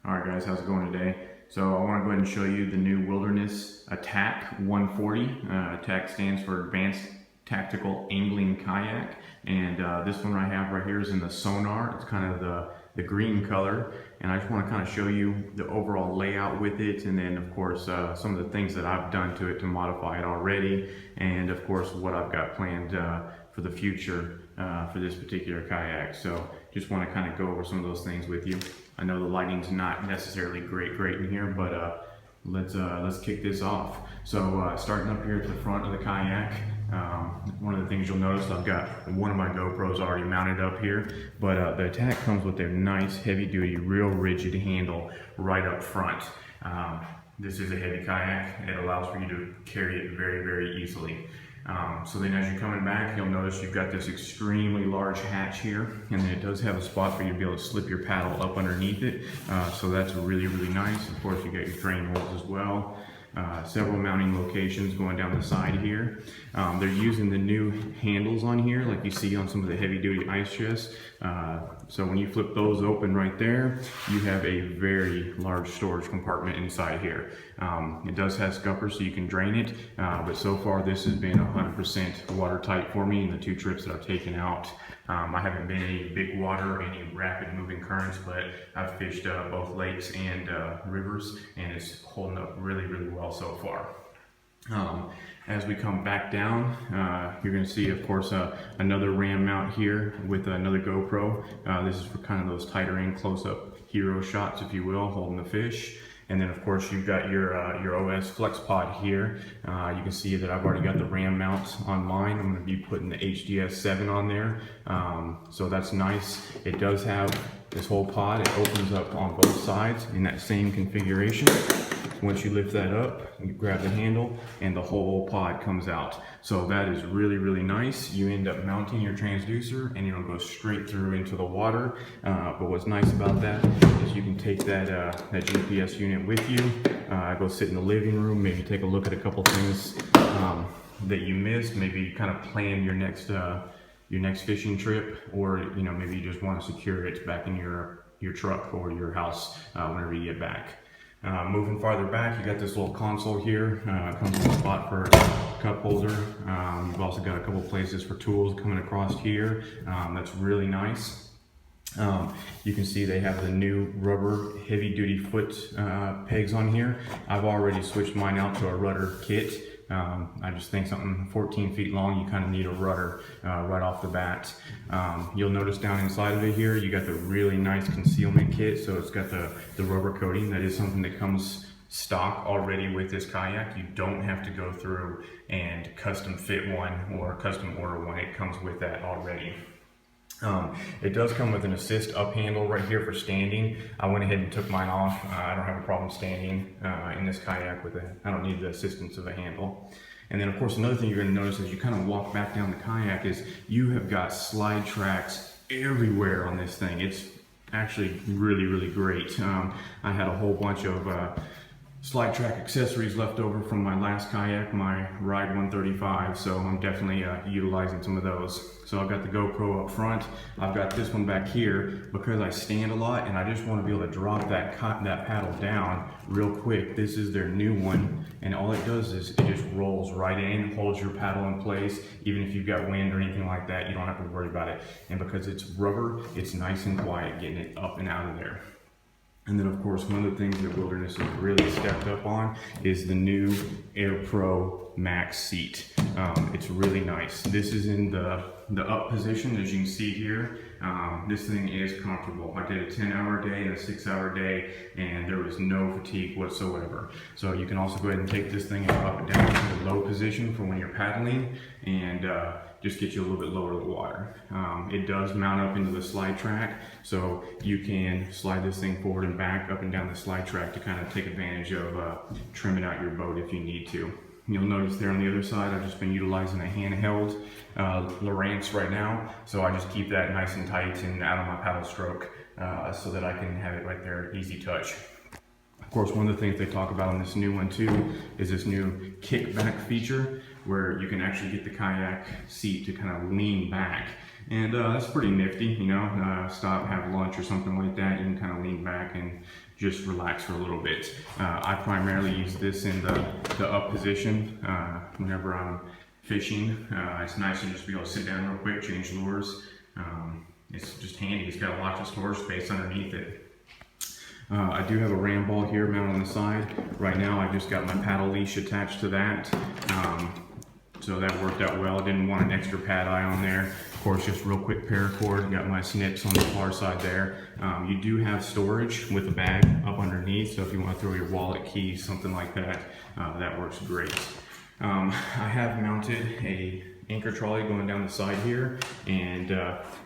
Alright guys, how's it going today? So I want to go ahead and show you the new Wilderness ATAK 140. ATAK stands for Advanced Tactical Angling Kayak, and this one I have right here is in the sonar. It's kind of the green color, and I just want to kind of show you the overall layout with it, and then of course some of the things that I've done to it to modify it already, and of course what I've got planned for the future for this particular kayak. So just want to kind of go over some of those things with you. I know the lighting's not necessarily great in here, but let's kick this off. So starting up here at the front of the kayak, one of the things you'll notice, I've got one of my GoPros already mounted up here, but the ATAK comes with a nice heavy duty, real rigid handle right up front. This is a heavy kayak. It allows for you to carry it very easily. So then as you're coming back, you'll notice you've got this extremely large hatch here, and then it does have a spot for you to be able to slip your paddle up underneath it. So that's really nice. Of course, you got your train holes as well. Several mounting locations going down the side here. They're using the new handles on here like you see on some of the heavy duty ice chests. So when you flip those open right there, you have a very large storage compartment inside here. It does have scuppers so you can drain it, but so far this has been 100% watertight for me in the 2 trips that I've taken out. I haven't been any big water or any rapid moving currents, but I've fished both lakes and rivers, and it's holding up really well so far. As we come back down, you're going to see, of course, another ram mount here with another GoPro. This is for kind of those tighter in close-up hero shots, if you will, holding the fish. And then of course you've got your OS flex pod here. You can see that I've already got the ram mount on mine. I'm going to be putting the HDS 7 on there. So that's nice. It does have this whole pod. It opens up on both sides in that same configuration. Once you lift that up, you grab the handle and the whole pod comes out. So that is really nice. You end up mounting your transducer and it'll go straight through into the water. But what's nice about that is you can take that GPS unit with you, go sit in the living room, maybe take a look at a couple things that you missed. Maybe you kind of plan your next fishing trip, or maybe you just want to secure it back in your truck or your house whenever you get back. Moving farther back, you got this little console here. Comes with a spot for a cup holder. You've also got a couple places for tools coming across here. That's really nice. You can see they have the new rubber heavy duty foot pegs on here. I've already switched mine out to a rudder kit. I just think something 14 feet long, you kind of need a rudder right off the bat. You'll notice down inside of it here, you got the really nice concealment kit. So it's got the rubber coating. That is something that comes stock already with this kayak. You don't have to go through and custom fit one or custom order one. It comes with that already. It does come with an assist up handle right here for standing. I went ahead and took mine off. I don't have a problem standing in this kayak with it. I don't need the assistance of a handle. And then of course another thing you're going to notice as you kind of walk back down the kayak is you have got slide tracks everywhere on this thing. It's actually really great. I had a whole bunch of slide track accessories left over from my last kayak, my Ride 135, so I'm definitely utilizing some of those. So I've got the GoPro up front. I've got this one back here because I stand a lot and I just want to be able to drop that paddle down real quick. This is their new one, and all it does is it just rolls right in, holds your paddle in place. Even if you've got wind or anything like that, you don't have to worry about it. And because it's rubber, it's nice and quiet getting it up and out of there. And then of course, one of the things that Wilderness has really stepped up on is the new AirPro Max seat. It's really nice. This is in the up position, as you can see here. This thing is comfortable. I did a 10-hour day and a 6-hour day, and there was no fatigue whatsoever. So you can also go ahead and take this thing and drop it down to the low position for when you're paddling, and just get you a little bit lower to the water. It does mount up into the slide track, so you can slide this thing forward and back, up and down the slide track to kind of take advantage of trimming out your boat if you need to. You'll notice there on the other side, I've just been utilizing a handheld Lowrance right now, so I just keep that nice and tight and out of my paddle stroke so that I can have it right there, easy touch. Of course, one of the things they talk about in this new one too is this new kickback feature where you can actually get the kayak seat to kind of lean back. And that's pretty nifty, you know, stop, have lunch or something like that. You can kind of lean back and just relax for a little bit. I primarily use this in the up position whenever I'm fishing. It's nice to just be able to sit down real quick, change lures. It's just handy. It's got lots of storage space underneath it. I do have a ram ball here mounted on the side. Right now I just got my paddle leash attached to that. So that worked out well. Didn't want an extra pad eye on there. Of course, just real quick paracord. Got my snips on the far side there. You do have storage with a bag up underneath, so if you want to throw your wallet, keys, something like that, that works great. I have mounted a anchor trolley going down the side here, and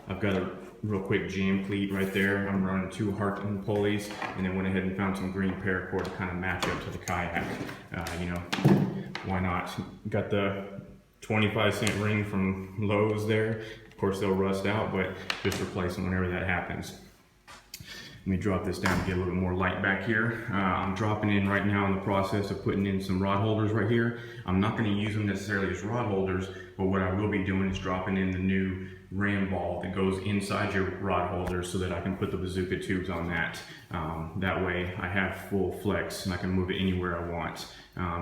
I've got a real quick jam cleat right there. I'm running 2 Harkin pulleys, and then went ahead and found some green paracord to kind of match up to the kayak. You know, why not? Got the 25-cent ring from Lowe's there. Of course they'll rust out, but just replace them whenever that happens. Let me drop this down to get a little bit more light back here. I'm dropping in right now in the process of putting in some rod holders right here. I'm not going to use them necessarily as rod holders, but what I will be doing is dropping in the new ram ball that goes inside your rod holder so that I can put the bazooka tubes on that. That way I have full flex and I can move it anywhere I want.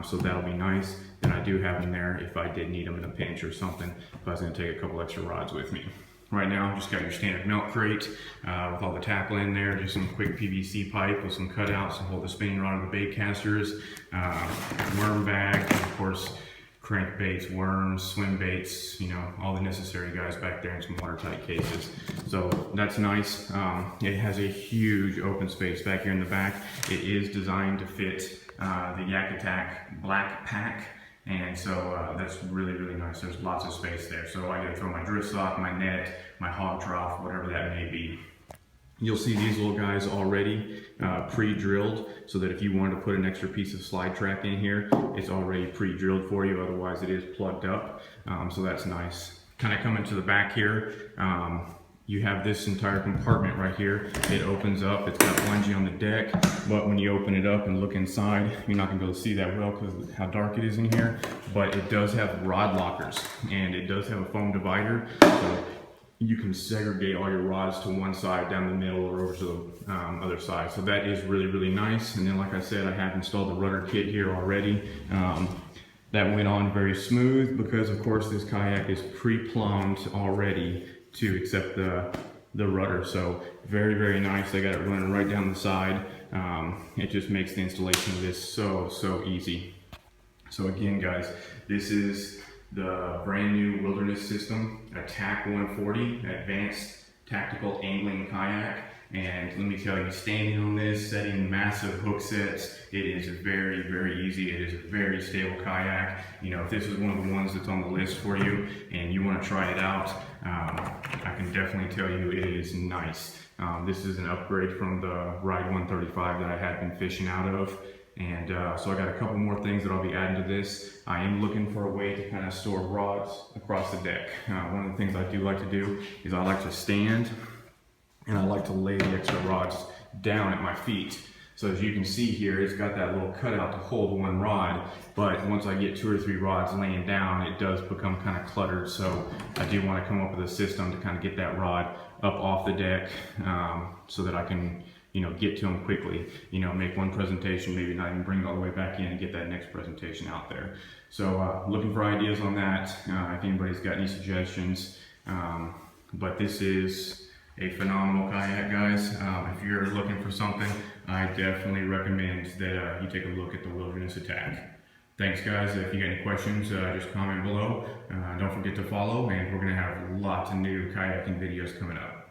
So that'll be nice. Then I do have them there if I did need them in a pinch or something, if I was going to take a couple extra rods with me. Right now, just got your standard milk crate with all the tackle in there, just some quick PVC pipe with some cutouts to hold the spinning rod of the bait casters, worm bag, and of course crankbaits, worms, swim baits, you know, all the necessary guys back there in some watertight cases. So that's nice. It has a huge open space back here in the back. It is designed to fit the Kayak ATAK black pack. And so that's really, really nice. There's lots of space there. So I gotta throw my drift sock, my net, my hog trough, whatever that may be. You'll see these little guys already pre-drilled, so that if you wanted to put an extra piece of slide track in here, it's already pre-drilled for you. Otherwise it is plugged up. So that's nice. Kind of coming to the back here, you have this entire compartment right here. It opens up, it's got bungee on the deck, but when you open it up and look inside, you're not gonna be able to see that well because of how dark it is in here, but it does have rod lockers, and it does have a foam divider, so you can segregate all your rods to one side, down the middle, or over to the other side. So that is really, really nice. And then like I said, I have installed the rudder kit here already. That went on very smooth because of course this kayak is pre-plumbed already to accept the rudder. So very, very nice. They got it running right down the side. It just makes the installation of this so easy. So again guys, this is the brand new Wilderness System ATAK 140 Advanced Tactical Angling Kayak. And let me tell you, standing on this, setting massive hook sets, it is very, very easy. It is a very stable kayak. You know, if this is one of the ones that's on the list for you and you want to try it out, I can definitely tell you it is nice. This is an upgrade from the Ride 135 that I had been fishing out of. And so I got a couple more things that I'll be adding to this. I am looking for a way to kind of store rods across the deck. One of the things I do like to do is I like to stand and I like to lay the extra rods down at my feet. So as you can see here, it's got that little cutout to hold one rod, but once I get 2 or 3 rods laying down, it does become kind of cluttered. So I do want to come up with a system to kind of get that rod up off the deck so that I can, you know, get to them quickly, you know, make one presentation, maybe not even bring it all the way back in and get that next presentation out there. So looking for ideas on that, if anybody's got any suggestions. But this is a phenomenal kayak, guys. If you're looking for something, I definitely recommend that you take a look at the Wilderness ATAK. Thanks guys. If you got any questions, just comment below. Don't forget to follow, and we're going to have lots of new kayaking videos coming up.